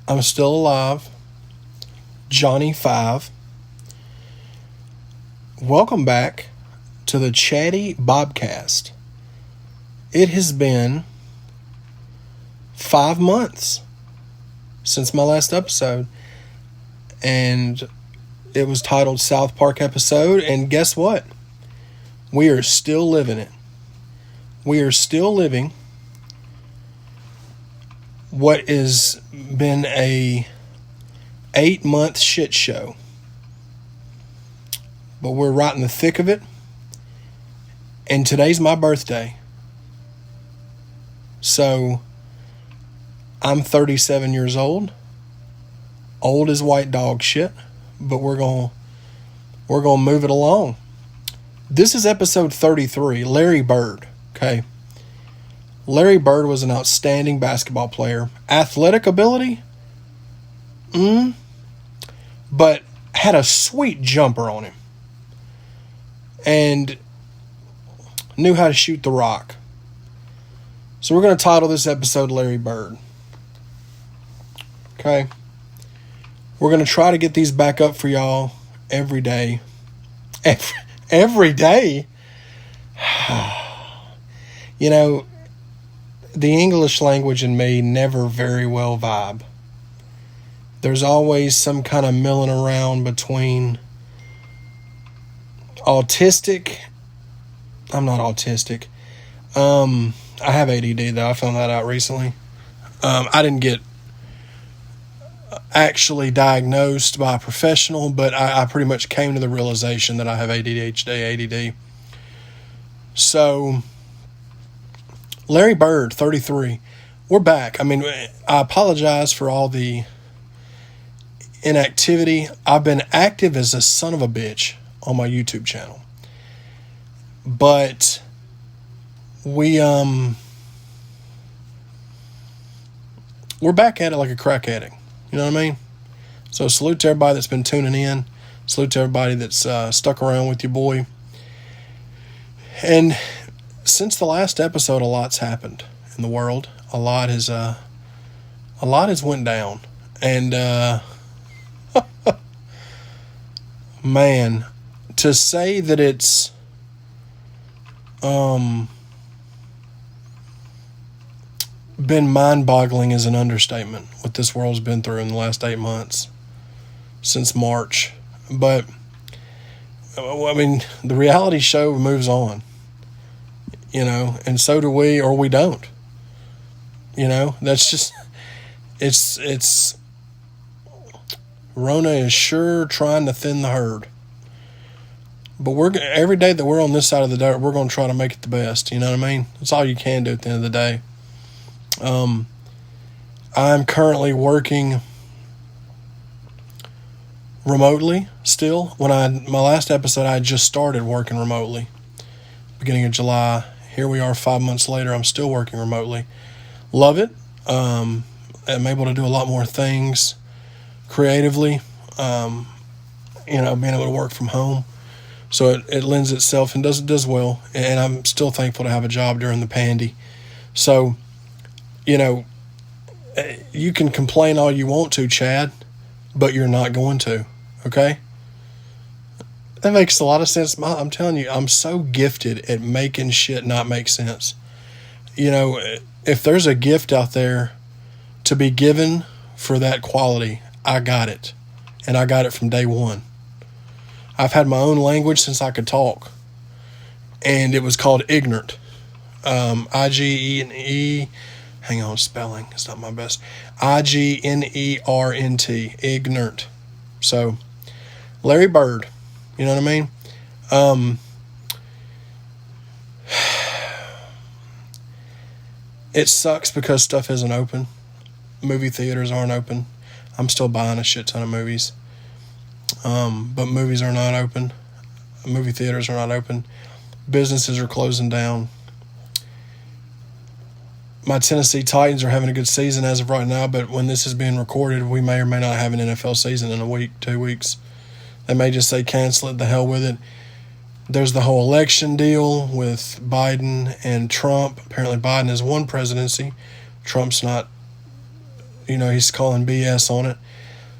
I'm still alive. Johnny 5. Welcome back to the Chaddy Bobcast. It has been 5 months since my last episode, and it was titled South Park episode, and guess what? We are still living it. We are still living what has been a 8-month shit show. But we're right in the thick of it, and today's my birthday. So I'm 37 years old as white dog shit, but we're gonna move it along. This is episode 33, Larry Bird. Okay, Larry Bird was an outstanding basketball player. Athletic ability, but had a sweet jumper on him, and knew how to shoot the rock. So we're going to title this episode Larry Bird. Okay. We're going to try to get these back up for y'all every day. Every day? You know, the English language and me never very well vibe. There's always some kind of milling around between autistic. I'm not autistic. I have ADD, though. I found that out recently. I didn't get actually diagnosed by a professional, but I pretty much came to the realization that I have ADD. So, Larry Bird, 33. We're back. I mean, I apologize for all the inactivity. I've been active as a son of a bitch on my YouTube channel. But we're back at it like a crack addict. You know what I mean? So salute to everybody that's been tuning in. Salute to everybody that's stuck around with your boy. And since the last episode, a lot's happened in the world. A lot has went down. And man, to say that it's been mind-boggling is an understatement, what this world's been through in the last 8 months since March. But I mean, the reality show moves on, you know, and so do we, or we don't. You know, that's just it's Rona is sure trying to thin the herd. But every day that we're on this side of the dirt, we're going to try to make it the best. You know what I mean? That's all you can do at the end of the day. I'm currently working remotely still. My last episode, I just started working remotely. Beginning of July. Here we are 5 months later. I'm still working remotely. Love it. I'm able to do a lot more things creatively. Being able to work from home. So it lends itself and does well. And I'm still thankful to have a job during the pandy. So, you know, you can complain all you want to, Chad, but you're not going to, okay? That makes a lot of sense. I'm telling you, I'm so gifted at making shit not make sense. You know, if there's a gift out there to be given for that quality, I got it. And I got it from day one. I've had my own language since I could talk. And it was called ignorant. I-G-E-N-E. Hang on, spelling. It's not my best. I-G-N-E-R-N-T. Ignorant. So, Larry Bird. You know what I mean? It sucks because stuff isn't open. Movie theaters aren't open. I'm still buying a shit ton of movies. But movies are not open. Movie theaters are not open. Businesses are closing down. My Tennessee Titans are having a good season as of right now, but when this is being recorded, we may or may not have an NFL season in a week, 2 weeks. They may just say cancel it, the hell with it. There's the whole election deal with Biden and Trump. Apparently Biden has won presidency. Trump's not, he's calling BS on it.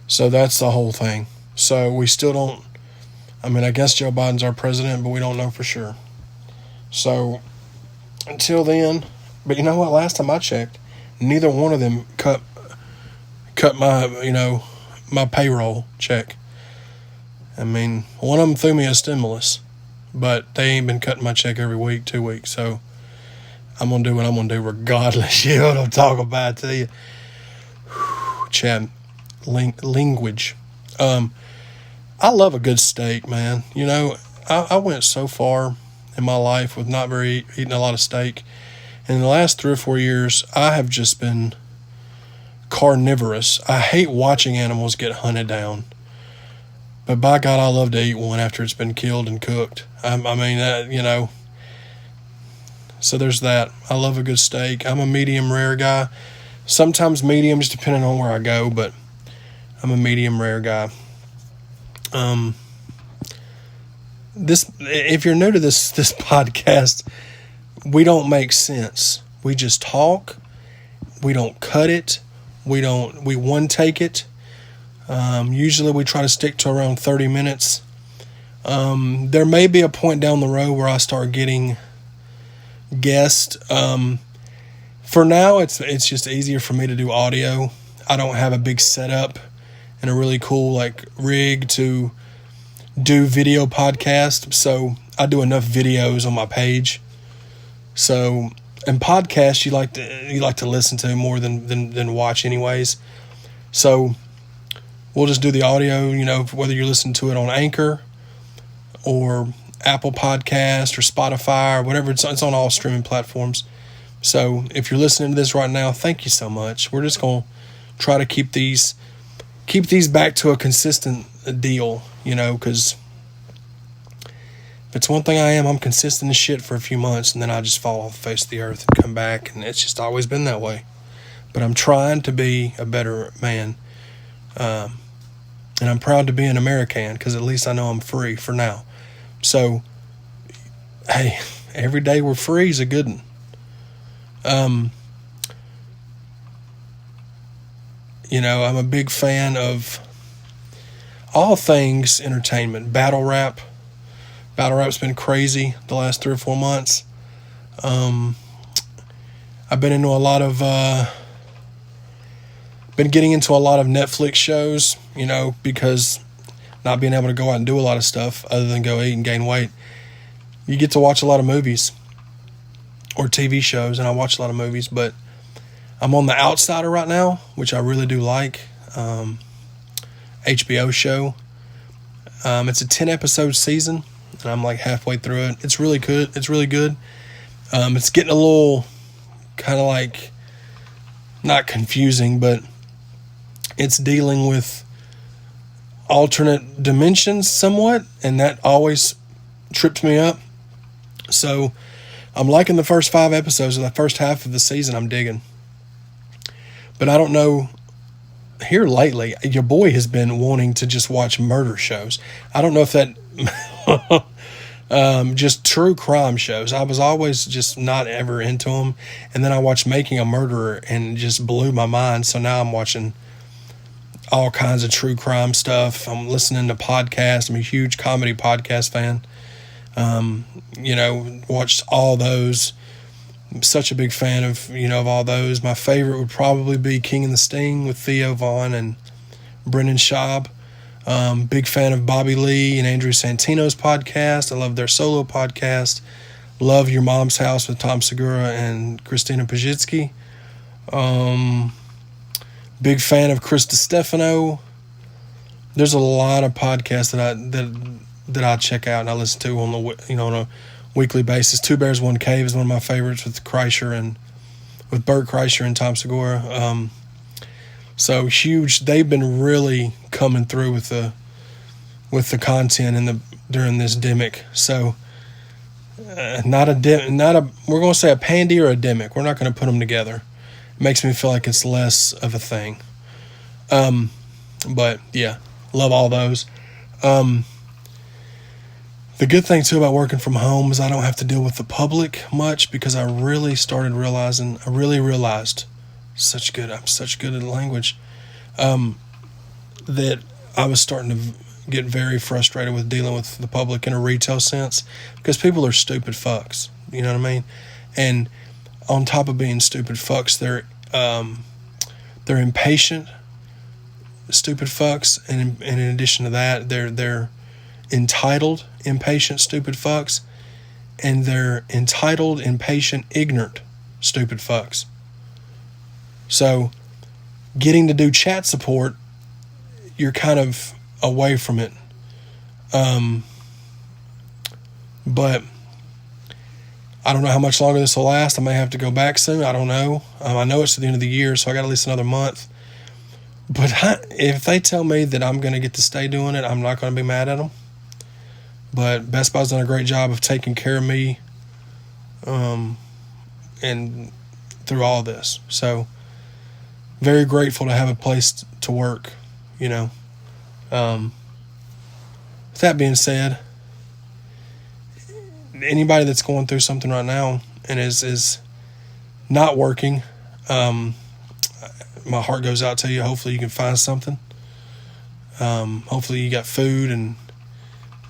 So that's the whole thing. So we still don't, I guess Joe Biden's our president, but we don't know for sure. So until then, but you know what? Last time I checked, neither one of them cut my, my payroll check. One of them threw me a stimulus, but they ain't been cutting my check every week, 2 weeks. So I'm going to do what I'm going to do regardless. You know what I'm talking about to you. Chad, language. I love a good steak, man. I went so far in my life with not eating a lot of steak. And in the last 3 or 4 years, I have just been carnivorous. I hate watching animals get hunted down. But by God, I love to eat one after it's been killed and cooked. So there's that. I love a good steak. I'm a medium rare guy. Sometimes medium, just depending on where I go, but I'm a medium rare guy. If you're new to this podcast, we don't make sense. We just talk. We don't cut it. We one take it. Usually we try to stick to around 30 minutes. There may be a point down the road where I start getting guests. For now, it's just easier for me to do audio. I don't have a big setup and a really cool rig to do video podcast. So I do enough videos on my page. So, and podcasts you like to listen to more than watch anyways. So we'll just do the audio, whether you're listening to it on Anchor or Apple Podcast or Spotify or whatever. It's on all streaming platforms. So if you're listening to this right now, thank you so much. We're just going to try to keep these back to a consistent deal, because if it's one thing I'm consistent as shit for a few months, and then I just fall off the face of the earth and come back, and it's just always been that way. But I'm trying to be a better man, and I'm proud to be an American, because at least I know I'm free for now. So, hey, every day we're free is a good one. I'm a big fan of all things entertainment. Battle rap's been crazy the last 3 or 4 months. I've been into getting into a lot of Netflix shows, because not being able to go out and do a lot of stuff other than go eat and gain weight, you get to watch a lot of movies or TV shows, and I watch a lot of movies, but I'm on The Outsider right now, which I really do like. HBO show. It's a 10-episode season, and I'm halfway through it. It's really good. It's getting a little kind of not confusing, but it's dealing with alternate dimensions somewhat, and that always trips me up. So I'm liking the first 5 episodes of the first half of the season. I'm digging. But I don't know, here lately, your boy has been wanting to just watch murder shows. I don't know if that, just true crime shows. I was always just not ever into them. And then I watched Making a Murderer, and it just blew my mind. So now I'm watching all kinds of true crime stuff. I'm listening to podcasts. I'm a huge comedy podcast fan. Watched all those. I'm such a big fan of all those. My favorite would probably be King and the Sting with Theo Vaughn and Brendan Schaub. Big fan of Bobby Lee and Andrew Santino's podcast. I love their solo podcast. Love Your Mom's House with Tom Segura and Christina Pajitsky. Big fan of Chris DiStefano. There's a lot of podcasts that I check out and I listen to on a weekly basis. Two Bears, One Cave is one of my favorites with Bert Kreischer and Tom Segura. So huge. They've been really coming through with the content during this demic. So we're going to say a pandy or a demic. We're not going to put them together. It makes me feel like it's less of a thing. But yeah, love all those. The good thing, too, about working from home is I don't have to deal with the public much, because I really realized I'm such good at language. That I was starting to get very frustrated with dealing with the public in a retail sense, because people are stupid fucks. You know what I mean? And on top of being stupid fucks, they're impatient, stupid fucks, and in addition to that, they're entitled, impatient, stupid fucks, and they're entitled, impatient, ignorant, stupid fucks. So, getting to do chat support, you're kind of away from it. But I don't know how much longer this will last. I may have to go back soon. I don't know. I know it's at the end of the year, so I got at least another month. But if they tell me that I'm going to get to stay doing it, I'm not going to be mad at them. But Best Buy's done a great job of taking care of me, and through all this. So, very grateful to have a place to work, you know. With that being said, anybody that's going through something right now and is not working, my heart goes out to you. Hopefully you can find something. Hopefully you got food and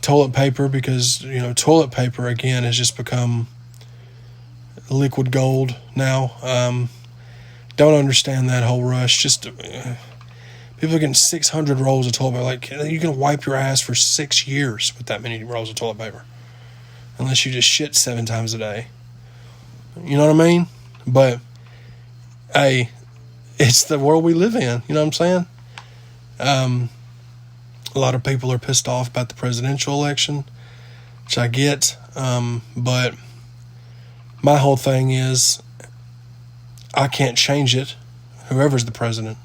toilet paper, because, you know, toilet paper, again, has just become liquid gold now. Don't understand that whole rush. Just people are getting 600 rolls of toilet paper. Like, you can wipe your ass for 6 years with that many rolls of toilet paper, unless you just shit 7 times a day. You know what I mean? But, hey, it's the world we live in. You know what I'm saying? A lot of people are pissed off about the presidential election, which I get. But my whole thing is, I can't change it, whoever's the president.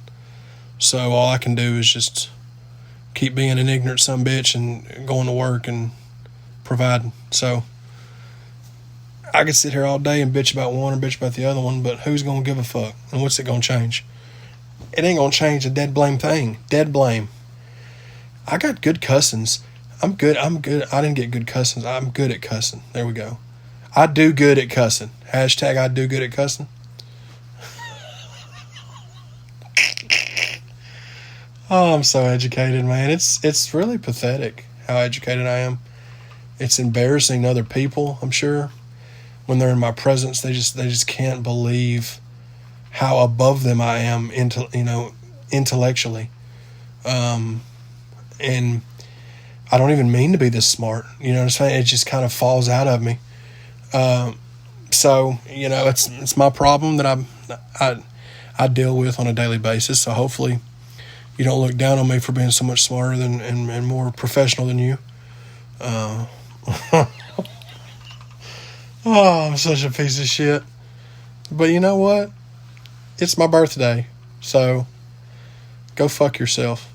So all I can do is just keep being an ignorant sumbitch and going to work and providing. So I could sit here all day and bitch about one or bitch about the other one, but who's going to give a fuck? And what's it going to change? It ain't going to change a dead blame thing. Dead blame. I got good cussings. I'm good. I didn't get good cussings. I'm good at cussing. There we go. I do good at cussing. Hashtag I do good at cussing. Oh, I'm so educated, man. It's really pathetic how educated I am. It's embarrassing to other people, I'm sure. When they're in my presence, they just can't believe how above them I am intellectually. And I don't even mean to be this smart. You know what I'm saying? It just kind of falls out of me. So, you know, it's my problem that I deal with on a daily basis. So hopefully you don't look down on me for being so much smarter than and more professional than you. Oh, I'm such a piece of shit. But you know what? It's my birthday. So go fuck yourself.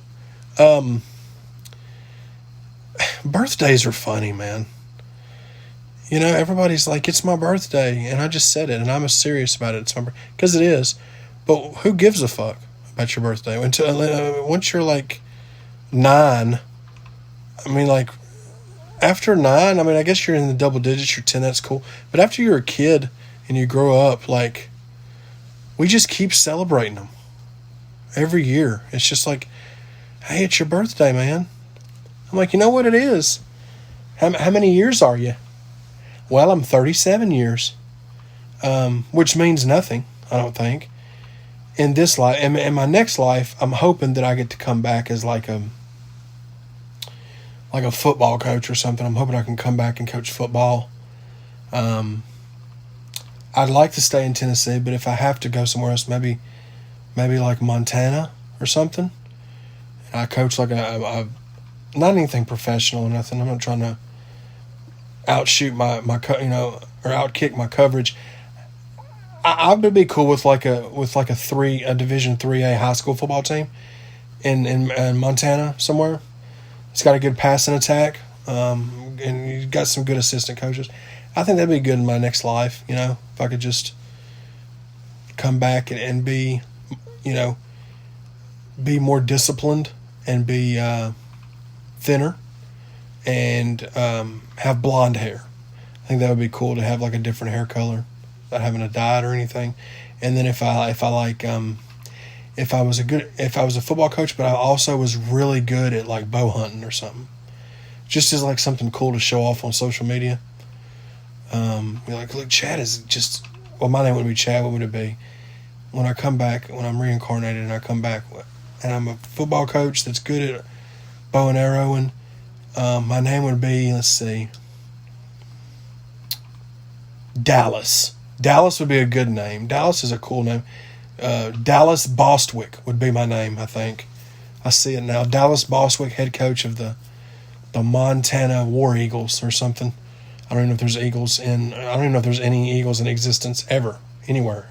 Birthdays are funny, man. You know, everybody's like, it's my birthday, and I just said it, and I'm serious about it. It's my birthday, because it is. But who gives a fuck about your birthday? Once you're like 9, I mean, like, after 9, I mean, I guess you're in the double digits, you're 10, that's cool. But after you're a kid and you grow up, like, we just keep celebrating them every year. It's just like, hey, it's your birthday, man. I'm like, you know what it is? How many years are you? Well, I'm 37 years, which means nothing, I don't think. In this life, in my next life, I'm hoping that I get to come back as like a football coach or something. I'm hoping I can come back and coach football. I'd like to stay in Tennessee, but if I have to go somewhere else, maybe like Montana or something. And I coach like a not anything professional or nothing. I'm not trying to outshoot my or outkick my coverage. I would be cool with like a Division 3A high school football team in Montana somewhere. It's got a good passing attack, and you got some good assistant coaches. I think that'd be good in my next life. You know, if I could just come back and be, you know, be more disciplined and be thinner and have blonde hair. I think that would be cool to have like a different hair color, not having a dye or anything. And then if I was a football coach, but I also was really good at like bow hunting or something, just as like something cool to show off on social media. Be like, look, Chad is just. Well, my name would be Chad. What would it be? When I come back, when I'm reincarnated and I come back, and I'm a football coach that's good at bow and arrowing, my name would be, let's see, Dallas. Dallas would be a good name. Dallas is a cool name. Dallas Bostwick would be my name, I think. I see it now. Dallas Bostwick, head coach of the Montana War Eagles or something. I don't even know if there's Eagles in. I don't even know if there's any Eagles in existence ever anywhere.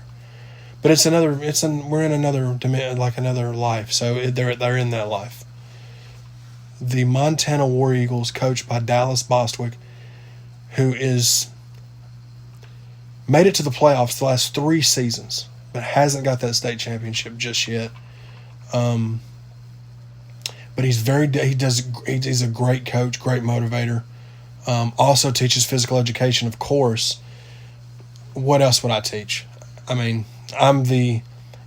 But we're in another dimension, like another life. So they're in that life. The Montana War Eagles, coached by Dallas Bostwick, who is made it to the playoffs the last 3 seasons, but hasn't got that state championship just yet. But he's a great coach, great motivator. Also teaches physical education, of course. What else would I teach? I mean,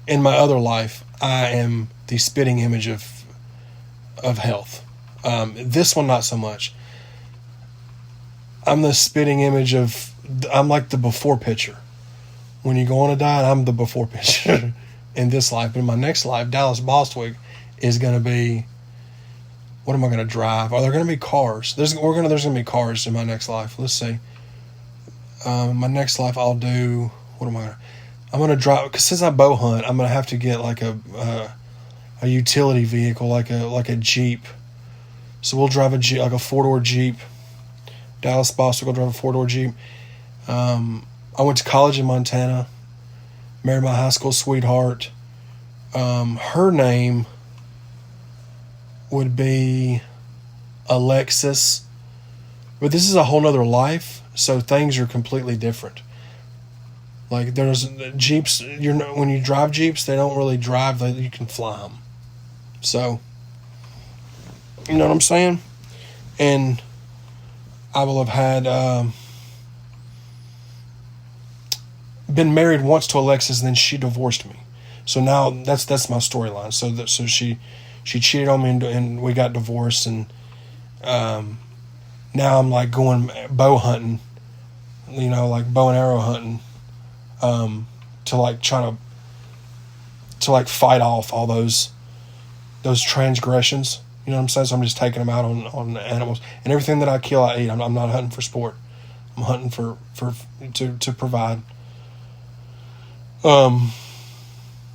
in my other life, I am the spitting image of health. This one, not so much. I'm the spitting image I'm like the before picture. When you go on a diet, I'm the before picture in this life. But in my next life, Dallas Bostwick is going to be, what am I going to drive? Are there going to be cars? There's going to be cars in my next life. Let's see. My next life, I'll do, I'm going to drive, because since I bow hunt, I'm going to have to get like a utility vehicle, like a Jeep. So we'll drive a Jeep, like a 4-door Jeep. Dallas Bostwick will drive a 4-door Jeep. I went to college in Montana, married my high school sweetheart. Her name would be Alexis, but this is a whole nother life, so things are completely different. Like there's Jeeps, when you drive Jeeps, they don't really drive, you can fly them. So, you know what I'm saying? And I will have had been married once to Alexis, and then she divorced me. So now that's my storyline. So she cheated on me, and we got divorced, and now I'm like going bow hunting, like bow and arrow hunting, to like try to like fight off all those transgressions. You know what I'm saying? So I'm just taking them out on the animals, and everything that I kill, I eat. I'm not hunting for sport. I'm hunting to provide.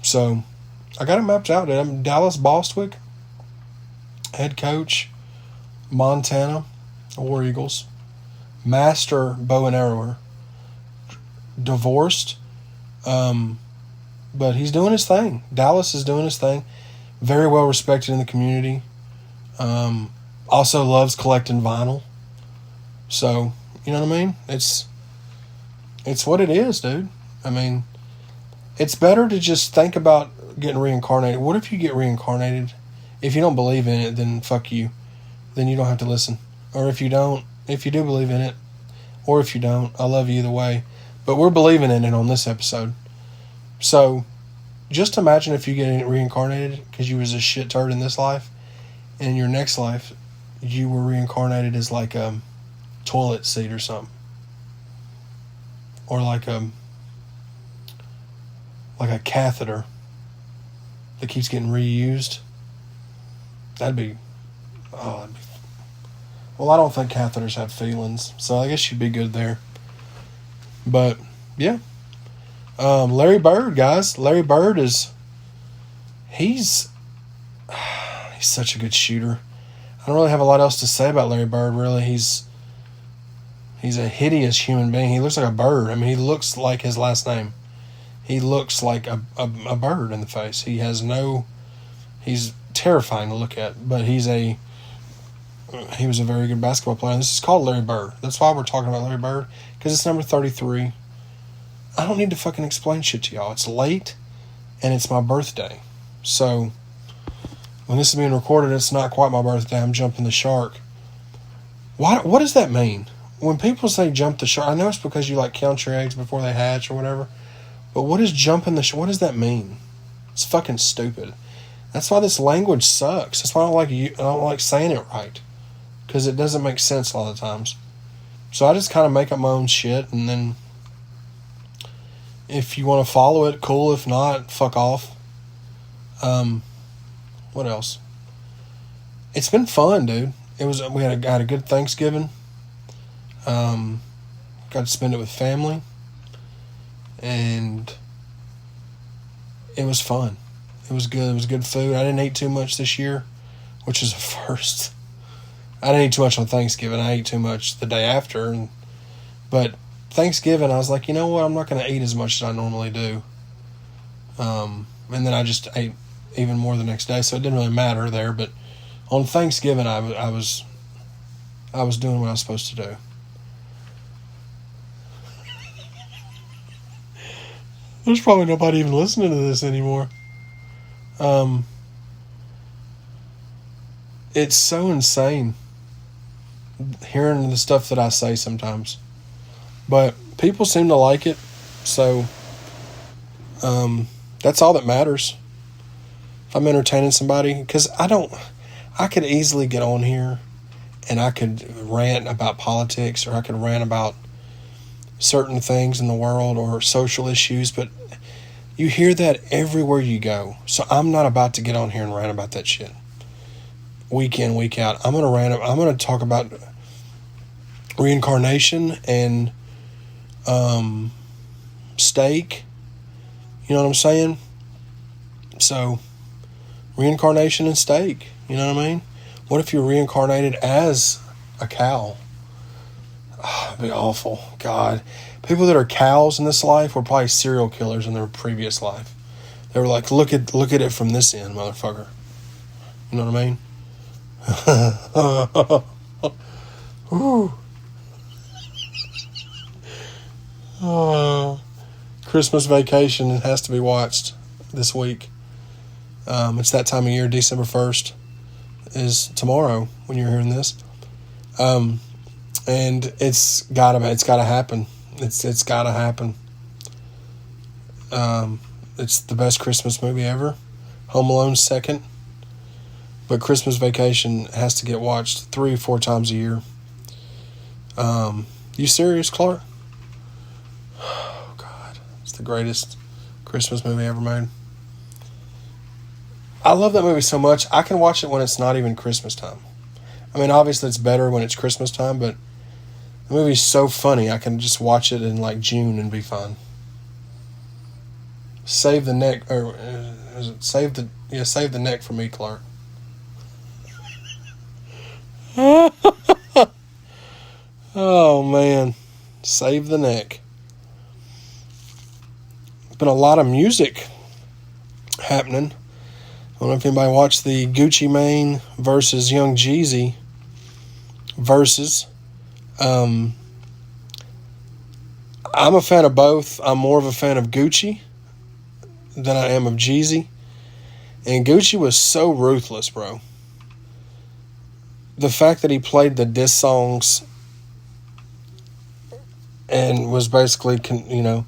So I got it mapped out. I'm Dallas Bostwick, head coach, Montana War Eagles, master bow and arrower, divorced, but he's doing his thing. Dallas is doing his thing. Very well respected in the community. Also loves collecting vinyl. So, you know what I mean? It's what it is, dude. I mean, it's better to just think about getting reincarnated. What if you get reincarnated? If you don't believe in it, then fuck you. Then you don't have to listen. Or if you do believe in it, or if you don't, I love you either way. But we're believing in it on this episode. So, just imagine if you get reincarnated because you was a shit turd in this life, and in your next life, you were reincarnated as like a toilet seat or something. Or like a catheter that keeps getting reused. That'd be. Well, I don't think catheters have feelings, so I guess you'd be good there. But yeah, Larry Bird, guys. Larry Bird he's such a good shooter. I don't really have a lot else to say about Larry Bird. Really, he's a hideous human being. He looks like a bird. I mean, he looks like his last name. He looks like a bird in the face. He's terrifying to look at, but he was a very good basketball player. And this is called Larry Bird. That's why we're talking about Larry Bird, because it's number 33. I don't need to fucking explain shit to y'all. It's late, and it's my birthday. So, when this is being recorded, it's not quite my birthday. I'm jumping the shark. What does that mean? When people say jump the shark, I know it's because you like count your eggs before they hatch or whatever. But what is what does that mean? It's fucking stupid. That's why this language sucks. That's why I don't like saying it right. Because it doesn't make sense a lot of times. So I just kind of make up my own shit, and then if you want to follow it, cool. If not, fuck off. What else? It's been fun, dude. We had a good Thanksgiving. Got to spend it with family, and it was fun. It was good. It was good food. I didn't eat too much this year, which is a first. I didn't eat too much on Thanksgiving. I ate too much the day after, but Thanksgiving, I was like, you know what? I'm not going to eat as much as I normally do. And then I just ate even more the next day, so it didn't really matter there. But on Thanksgiving, I was doing what I was supposed to do. There's probably nobody even listening to this anymore. It's so insane hearing the stuff that I say sometimes. But people seem to like it, so that's all that matters. If I'm entertaining somebody, because I could easily get on here and I could rant about politics, or I could rant about certain things in the world or social issues, but you hear that everywhere you go. So I'm not about to get on here and rant about that shit. Week in, week out. I'm going to talk about reincarnation and steak. You know what I'm saying? So, reincarnation and steak. You know what I mean? What if you're reincarnated as a cow? Oh, that'd be awful. God. People that are cows in this life were probably serial killers in their previous life. They were like, look at it from this end, motherfucker. You know what I mean? Christmas Vacation has to be watched this week. It's that time of year. December 1st is tomorrow when you're hearing this. And it's gotta happen. It's gotta happen. It's the best Christmas movie ever. Home Alone's second. But Christmas Vacation has to get watched 3-4 times a year. You serious, Clark? Oh, God. It's the greatest Christmas movie ever made. I love that movie so much, I can watch it when it's not even Christmas time. I mean, obviously it's better when it's Christmas time, but the movie's so funny, I can just watch it in like June and be fine. Save the neck, or save the neck for me, Clark. Oh man, save the neck. Been a lot of music happening. I don't know if anybody watched the Gucci Mane versus Young Jeezy versus. I'm a fan of both. I'm more of a fan of Gucci than I am of Jeezy. And Gucci was so ruthless, bro. The fact that he played the diss songs and was basically, because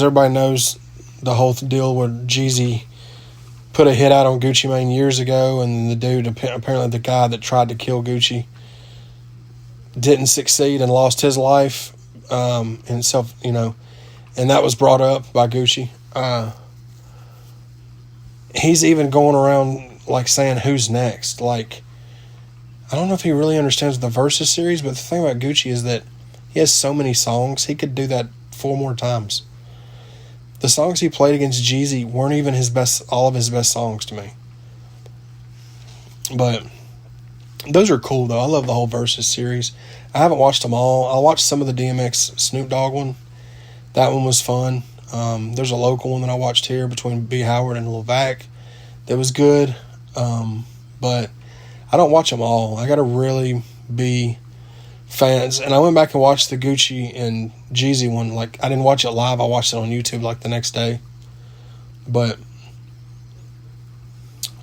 everybody knows the whole deal where Jeezy put a hit out on Gucci Mane years ago, and the dude, apparently the guy that tried to kill Gucci, didn't succeed and lost his life, and that was brought up by Gucci. He's even going around like saying who's next. Like, I don't know if he really understands the Versus series, but the thing about Gucci is that he has so many songs, he could do that 4 more times. The songs he played against Jeezy weren't even all of his best songs to me. But those are cool, though. I love the whole Versus series. I haven't watched them all. I watched some of the DMX Snoop Dogg one. That one was fun. There's a local one that I watched here between B. Howard and Lil Vac that was good. But I don't watch them all. I got to really be fans. And I went back and watched the Gucci and Jeezy one. Like, I didn't watch it live. I watched it on YouTube like the next day. But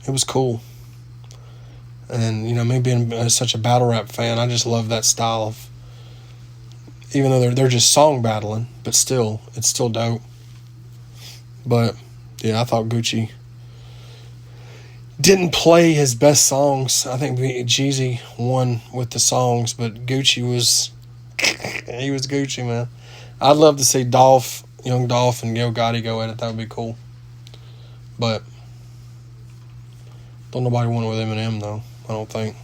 it was cool. And, me being such a battle rap fan, I just love that style of, even though they're just song battling, but still, it's still dope. But, yeah, I thought Gucci didn't play his best songs. I think Jeezy won with the songs, but Gucci was... he was Gucci, man. I'd love to see Young Dolph and Yo Gotti go at it. That would be cool. But don't nobody want it with Eminem, though. I don't think.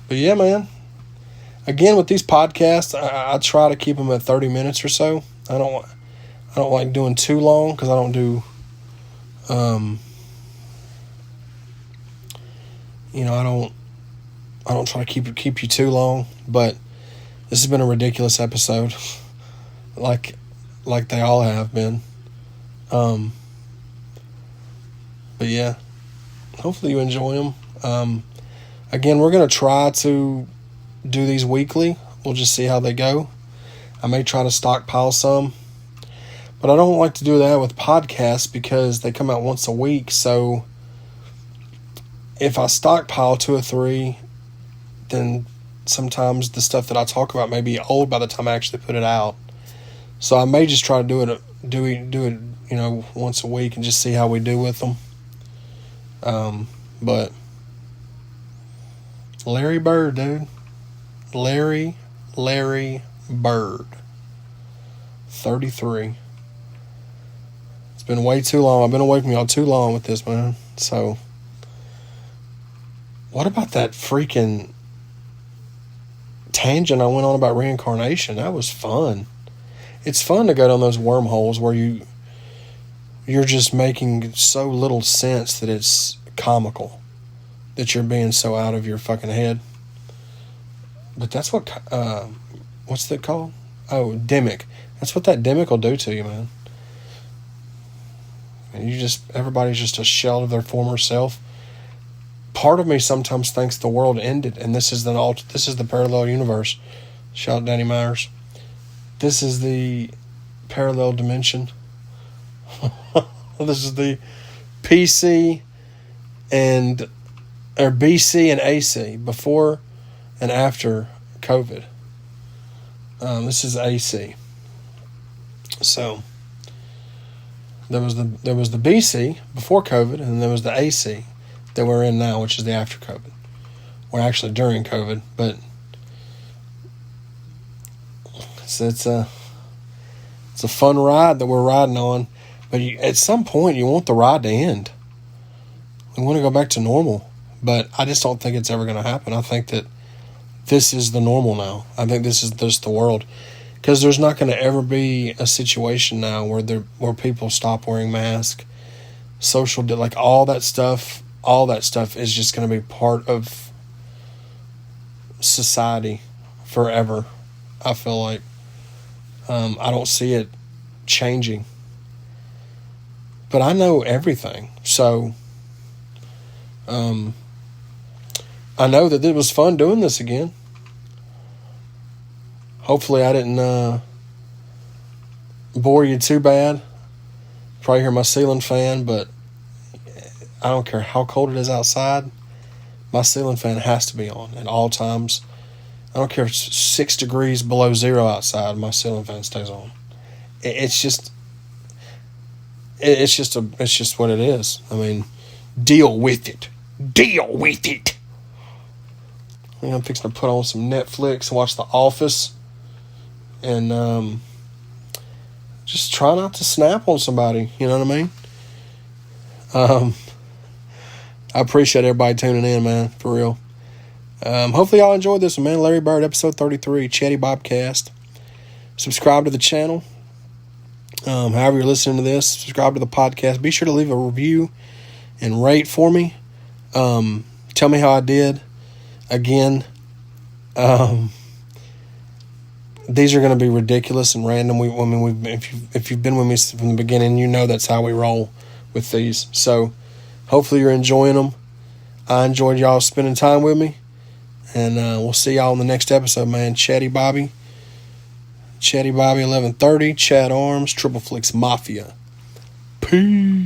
But yeah, man. Again, with these podcasts, I try to keep them at 30 minutes or so. I don't like doing too long because I don't do, I don't try to keep you too long. But this has been a ridiculous episode, like they all have been. But yeah, hopefully you enjoy them. Again, we're going to try to do these weekly. We'll just see how they go. I may try to stockpile some, but I don't like to do that with podcasts because they come out once a week. So if I stockpile 2 or 3, then sometimes the stuff that I talk about may be old by the time I actually put it out. So I may just try to do it, once a week and just see how we do with them. But Larry Bird, dude. Larry Bird. 33. It's been way too long. I've been away from y'all too long with this, man. So, what about that freaking tangent I went on about reincarnation? That was fun. It's fun to go down those wormholes where you're just making so little sense that it's comical, that you're being so out of your fucking head. But that's what, what's that called? Oh, demic. That's what that demic will do to you, man. And everybody's just a shell of their former self. Part of me sometimes thinks the world ended, and this is the parallel universe. Shout out Danny Myers. This is the parallel dimension. This is the BC and AC, before and after COVID. This is AC. So there was the BC before COVID, and there was the AC that we're in now, which is the after COVID. We're actually during COVID, but it's a fun ride that we're riding on. But at some point, you want the ride to end. We want to go back to normal, but I just don't think it's ever going to happen. I think that this is the normal now. I think this is just the world, because there's not going to ever be a situation now where people stop wearing masks, like all that stuff. All that stuff is just going to be part of society forever. I feel like I don't see it changing, but I know everything, so. I know that it was fun doing this again. Hopefully I didn't bore you too bad. Probably hear my ceiling fan, but I don't care how cold it is outside. My ceiling fan has to be on at all times. I don't care if it's 6 degrees below zero outside, my ceiling fan stays on. It's just what it is. I mean, deal with it. Deal with it. I'm fixing to put on some Netflix and watch The Office, and just try not to snap on somebody. You know what I mean? I appreciate everybody tuning in, man, for real. Hopefully y'all enjoyed this one, man. Larry Bird, episode 33, Chaddy Bobcast. Subscribe to the channel. However you're listening to this, subscribe to the podcast. Be sure to leave a review and rate for me. Tell me how I did. Again, these are going to be ridiculous and random. If you've been with me from the beginning, you know that's how we roll with these. So hopefully you're enjoying them. I enjoyed y'all spending time with me, and we'll see y'all in the next episode, man. Chaddy Bobby 1130, Chad Arms, Triple Flicks Mafia. Peace.